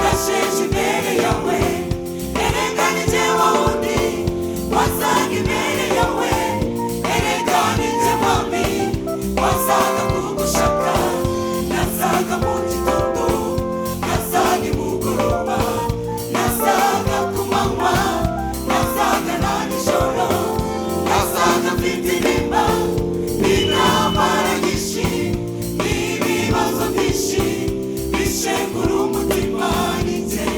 nasheje imbere yawe erega ni jye wundi wasaga imbere yawe erega ni jye mwami wasaga kugushaka nasaga mu gitondo nasaga nimugoroba nasaga ku manywa nasaga na nijoro nasaga mfite intimba n'intambara nyinshi n'ibibazo byinshi bishengura umutima ni jye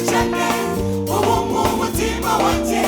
Cyane ubu mu mutima wanjye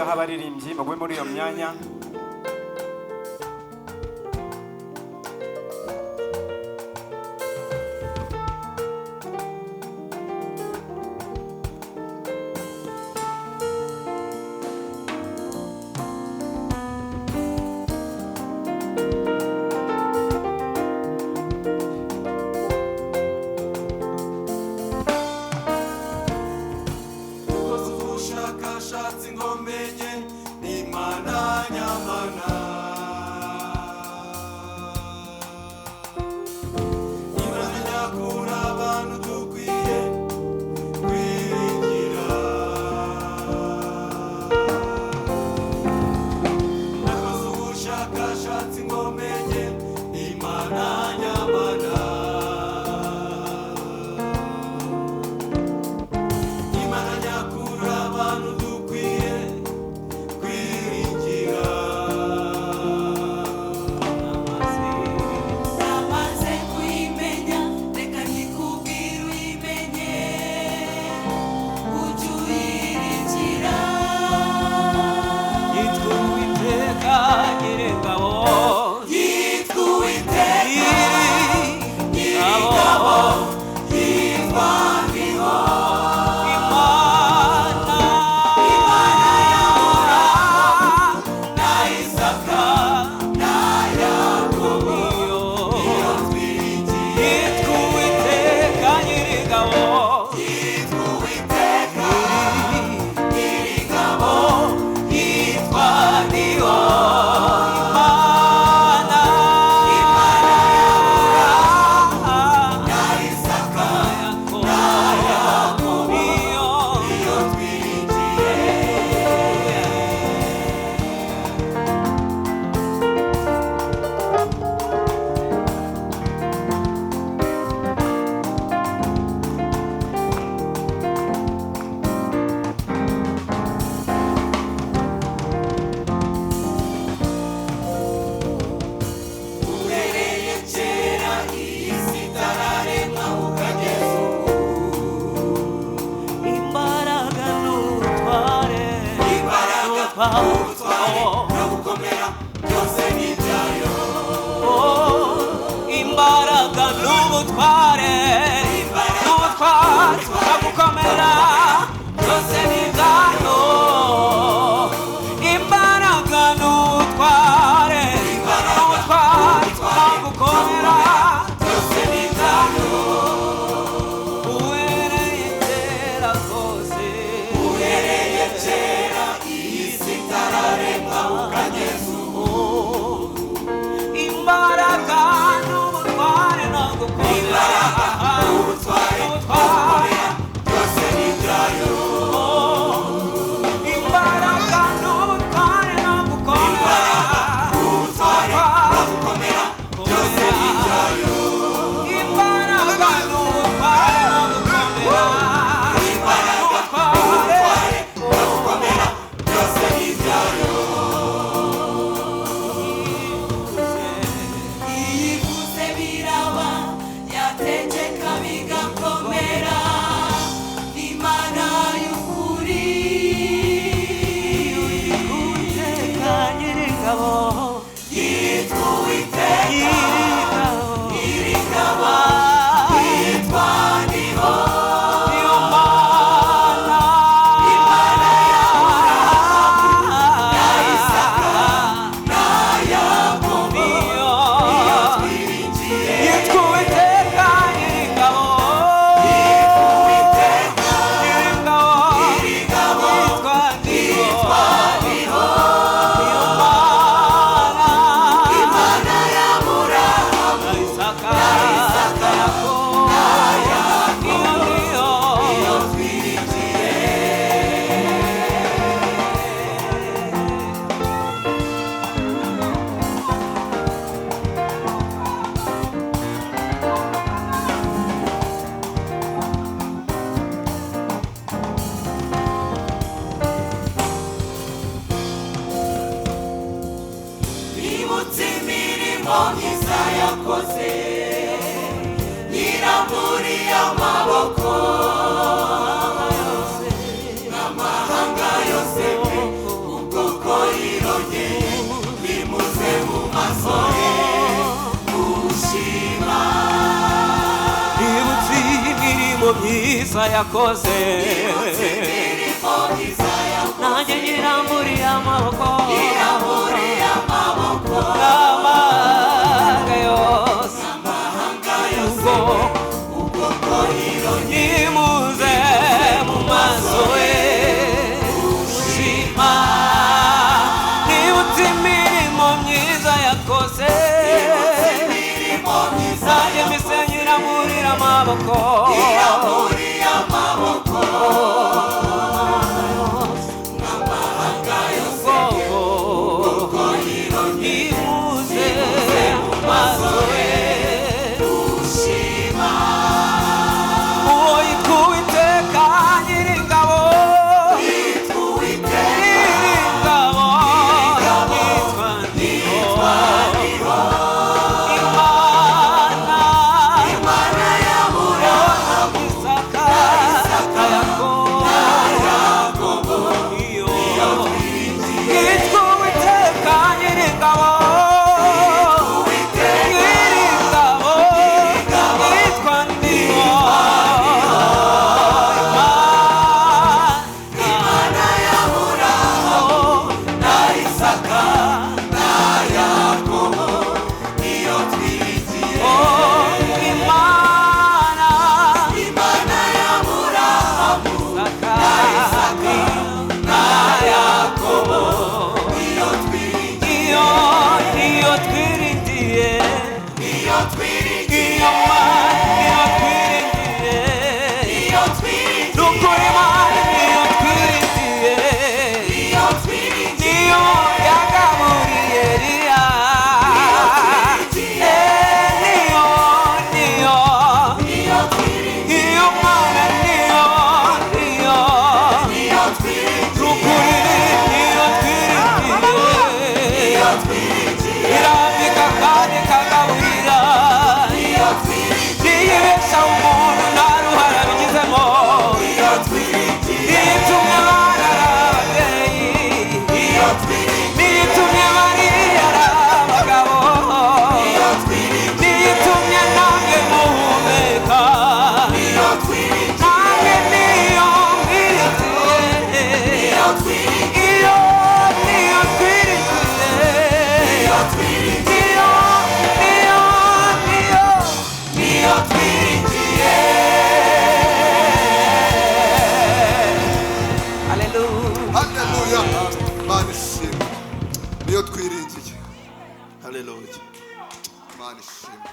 ngaho abaririmbyi bagwe muri iyo myanya. Imbaraga n'ubutware gukomera byose ni ibyayo. Imbaraga n'ubutware gukomera byose ni ibyayo. Uhereye kera kose, uhereye kera isi itararemwa ukageza ubu. Imbaraga n'ubutware no gukomera byose ni ibyayo. Imbaraga n'ubutware no gukomera byose ni ibyayo. imbaraga n'ubutware no gukomera byose ni ibyayo. Iyivuze biraba, yategeka bigakomera. Imana y'ukuri, Uwiteka Nyiringabo, yitwa Uwiteka Nyiringabo, yitwa Ndiho. niyo Mana, Imana y'Aburahamu, na Isaka, na Yakobo, niyo iyo twiringiye. yitwa Uwiteka Nyiringabo, Yitwa Uwiteka Nyiringabo, Nyiringabo, yitwa yitwa Ndiho. niyo Mana, Imana y'Aburahamu, na Isaka, na Isaka, na Yakobo, na Yakobo, niyo iyo twiringiye. Nibutse imirimo myiza yakoze, nyiramburiye amaboko. N'amahanga yose pe myiza yakoze imirimo myiza yakoze nanjye nyiramburiye amaboko iramburiye amaboko n'amahanga yose ubwoko hirongeye nimuze mu maso ye ushima nibutse imirimo myiza yakoze imirimo myiza nanjye mise nyiramburira amaboko iramburiye amaboko n'amahanga yose ubwoko hirongeye nimuze mu maso ye ushima uwo yitwa Uwiteka Nyiringabo Uwiteka Nyiringabo yitwa Ndiho Imana y'Aburahamu Isaka Yakobo iyo yitwa Uwiteka Nyiringabo Nyiringabo yitwa Ndiho Imana y'Aburahamu na Isaka na Yakobo niyo twiringiye Imana Imana y'Aburahamu na Isaka na Yakobo niyo twiringiye iyo twiringiye niyo twiringiye iyo Mana twiringiye niyo twiringiye nukuri Mana iyo twiringiye niyo twiringiye niyo yagaburiye Eliya niyo niyo twiringiye iyo Mana niyo niyo twiringiye nukuri niyo twiringiye niyo twiringiye irambika kandi ikagaburira niyo twiringiye niyibesha umuntu nta ruhara bigizemo niyo twiringiye niyitumye abana ari ababyeyi niyo twiringiye niyitumye Mariya ari abagabo niyo twiringiye niyitumye namwe muhumeka niyo twiringiye namwe niyo mwiritiye niyo twiringiye iyo niyo twiringiye niyo twiringiye niyo niyo twiringiye Hallelujah. Haleluya. Mana ishimwe. Niyo twiringiye. Haleluya. Mana ishimwe.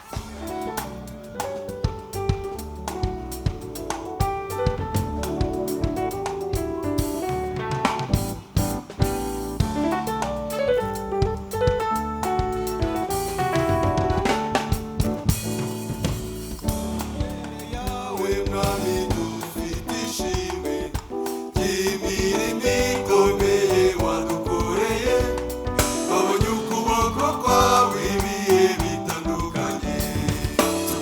Yawe mwami dufite ishimwe ry'imirimo ikomeye wadukoreye babonye ukuboko kwawe ibihe bitandukanye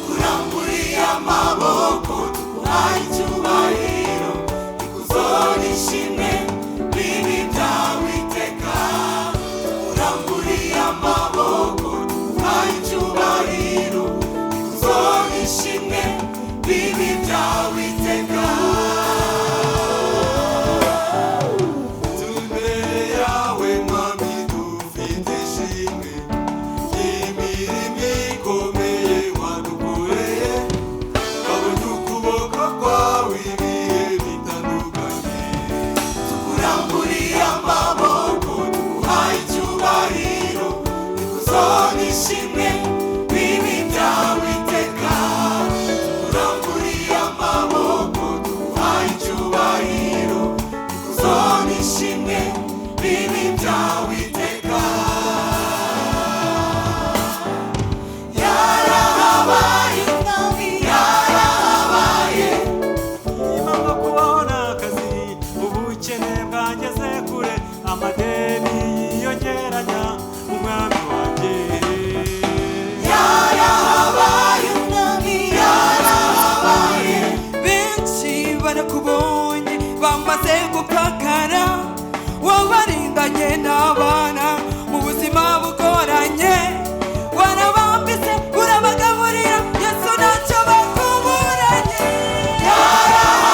kuramburiye amaboko tuguhaye icyubahiro ikuzo n'ishimwe bibi byawe iteka kuramburiye amaboko tuguhaye icyubahiro ikuzo n'ishimwe bibi byawe iteka imbere yawe mwami dufite ishimwe ry'imirimo ikomeye wadukoreye babonye ukuboko kwawe ibihe bitandukanye kuramburiye amaboko tuguhaye icyubahiro ikuzo n'ishimwe bibi byawe iteka kuramburiye amaboko tuguhaye icyubahiro ikuzo n'ishimwe bibi byawe iteka yarahabaye yarahabaye Nyuma yo kubona akazi ubukene bwangeze kure amadeni yiyongeranya umwami wanjye yarahabaye yarahabaye benshi barakubonye bamaze gukakara wabarindanye n'abana mu buzima bugoranye warabambise urabagaburira Yesu ntacyo bakuburanye yarahabaye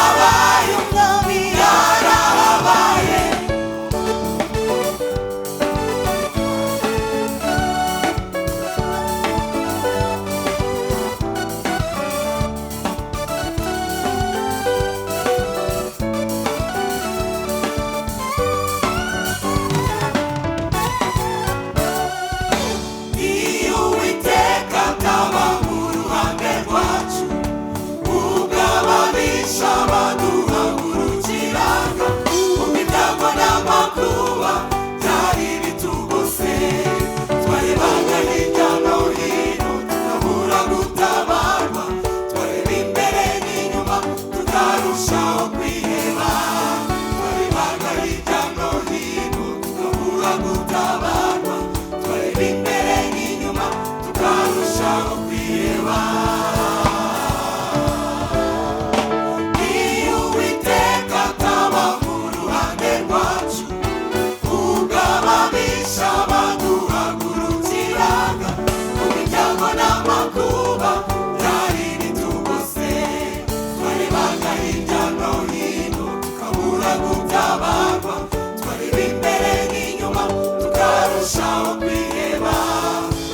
gutabarwa twariba imbere n'inyuma tukarushaho kwiheba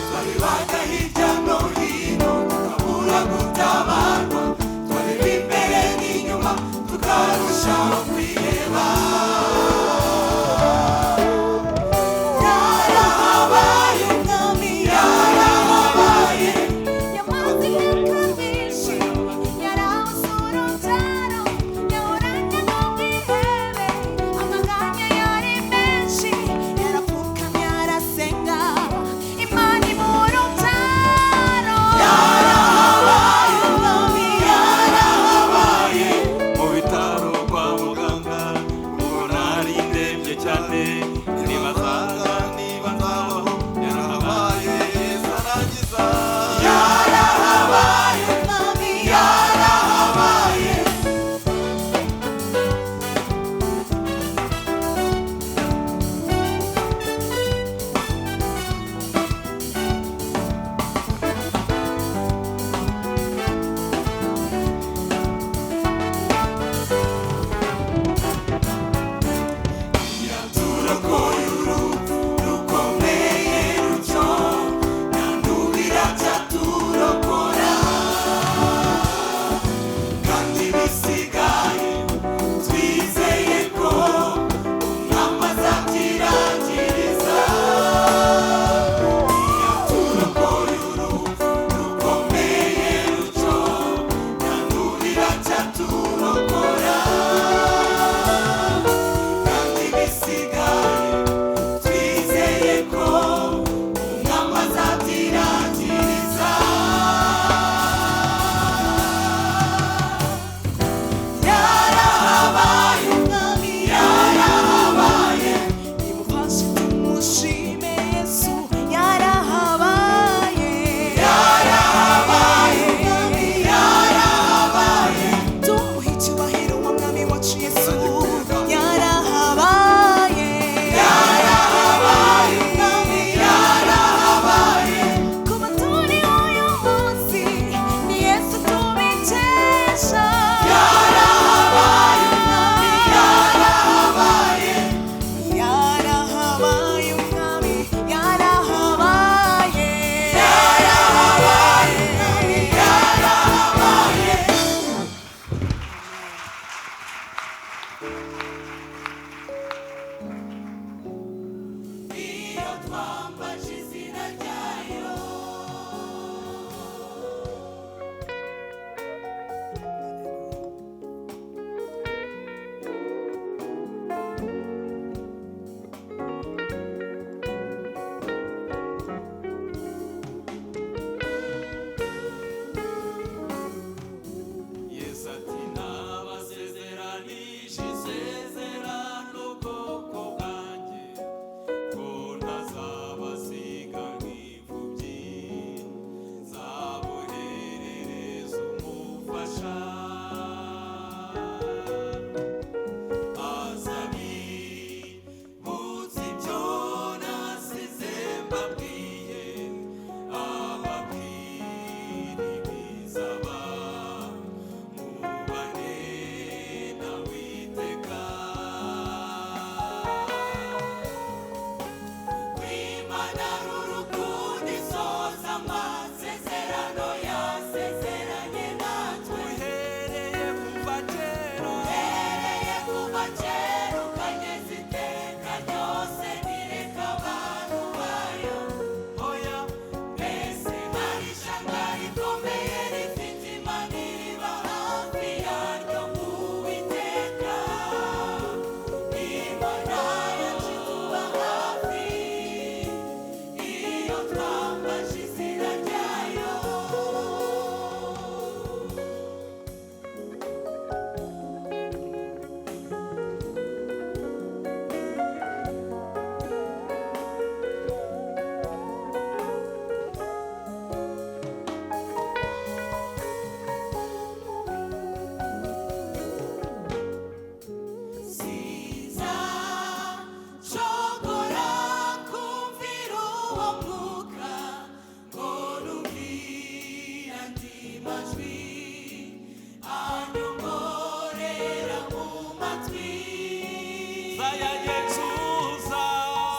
twaribaga hirya no hino tukabura gutabarwa twariba imbere n'inyuma tukarushaho kwiheba yarahabaye umwami yarahabaye yamaze imyaka myinshi yarawusura urubyaro yahoranye n'ubwihebe amaganya yari menshi yarapfukamye arasenga imana imura urubyaro yarahabaye umwami yarahabaye mu bitaro kwa muganga ubona ari ndembye cyane nibazaga niba nzabaho yarahabaye Yesu arangiza yarahabaye umwami yarahabaye yaturokoye urupfu rukomeye rutyo nandubira cyaturokora kandi bisigaye twizeye ko umwami azakirangiriza yaturokoye urupfu rukomeye rutyo nandubira cyaturokora kandi bisigaye twizeye ko umwami azakirangiriza yarahabaye umwami yarahabaye nimufashe tumushime Yesu yarahabaye yarahabaye umwami yarahabaye tumuhe icyubahiro wa mwami wacu Yesu yarahabaye yarahabaye umwami yarahabaye kuba turi uyu munsi ni Yesu tubikesha yarahabaye umwami yarahabaye yarahabaye umwami yarahabaye yarahabaye umwami yarahabaye iyo twambaje izina ryayo Yesu ati nabasezeranije isezerano zayagenzuza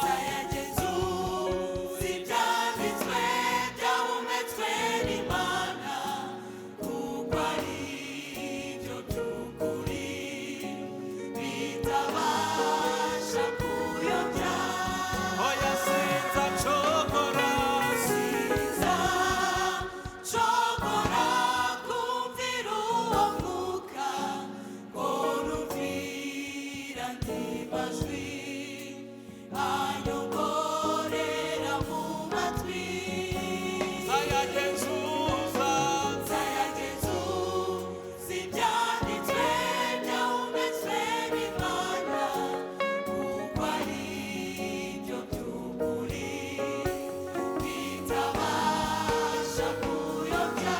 zayagenzuza ibyanditswe byahumetswe n'Imana kuko ari byo by'ukuri bitabasha kuyobya oya sinza nshobora sinzacogora kumvira uwo mwuka ngo numvira andi majwi anyongorera mu matwi zayagenzuza zayagenzuza ibyanditswe byahumetswe n'Imana kuko ari byo by'ukuri bitabasha kuyobya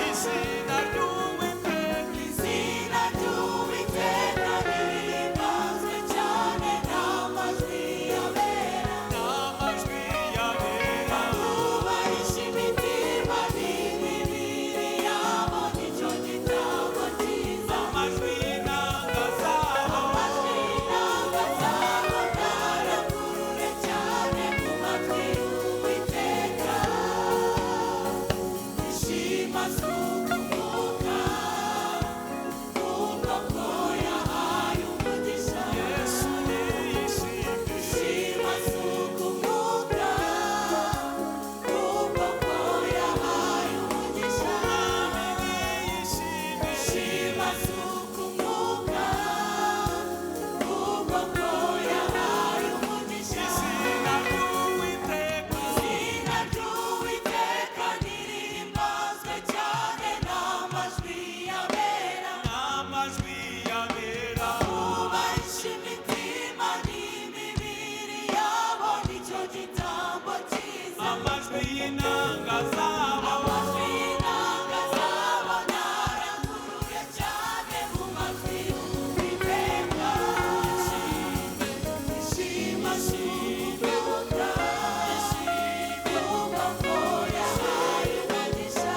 izina ry'uwiteka izina ry'Uwiteka rihimbazwe cyane n'amajwi yabera n'amajwi yabera bubahisha imitima n'imibiri yabo nicyo gitabo cyiza amajwi y'inanga zabo amajwi y'inanga zabo ntarangurure cyane mu matwi y'Uwiteka ishima z'umwuka kumva ko yahaye umugisha yesu niyishimye ishima z'umwuka kumva ko yahaye umugisha niyishimye ishima z'umwuka kumva ko yahaye umugisha izina ry'uwiteka izina ry'Uwiteka nirihimbazwe cyane n'amajwi yabera n'amajwi yabera bubahisha imitima n'imibiri yabo nicyo gitambo cyiza amajwi y'inanga zabo amajwi y'inanga zabo ntarangurure cyane mu matwi y'Uwiteka ishima z'umwuka kumva ko yahaye umugisha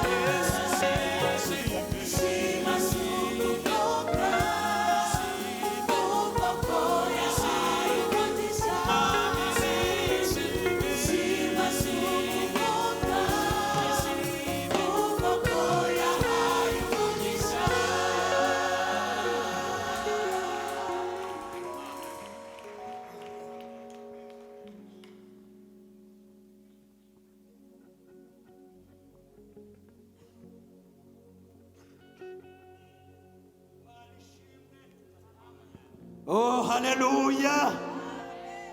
ishima z'umwuka kumva ko yahaye umugisha ishima z'umwuka kumva ko yahaye umugisha Oh, haleluya!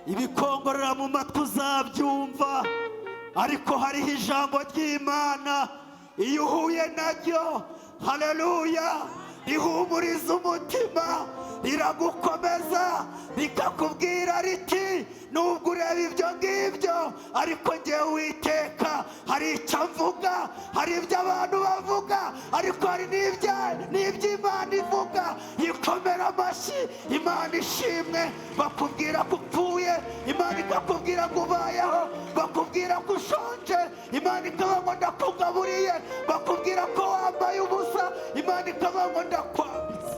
Ibikongorera mu matwi uzabyumva, ariko hariho ijambo ry'Imana iyo uhuye naryo, haleluya, rihumuriza umutima, riragukomeza, rikakubwira riti nubwo ureba ibyo ngibyo, ariko njyewe Uwiteka hari icyo mvuga, hari ibyo abantu bavuga, ariko hari n'iby'Imana ivuga. Yikomera amashyi, Imana ishimwe. Bakubwira ko upfuye, Imana ikakubwira ngo ubayeho. Bakubwira ko ushonje, Imana ikavuga ngo ndakugaburiye. Bakubwira ko wambaye ubusa, Imana ikavuga ngo ndakwambitse.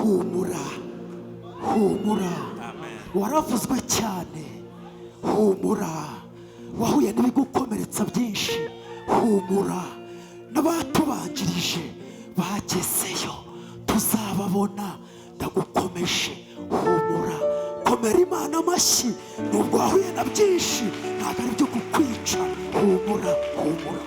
humura humura waravuzwe cyane humura wahuye n'ibigukomeretsa byinshi humura n'abatubanjirije bagezeyo tuzababona ndagukomeje humura komera Imana amashyi nubwo wahuye na byinshi ntabwo ari byo kukwica humura humura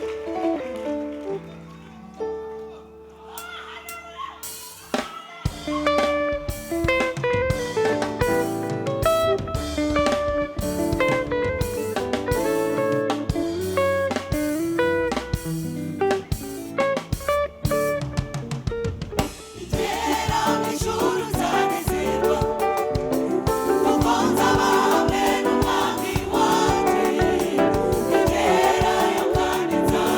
Igera mu ijuru nzanezerwa kuko nzaba hamwe n'umwami wanjye. Igerayo kandi nzaba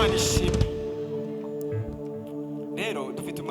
Imana ishimwe.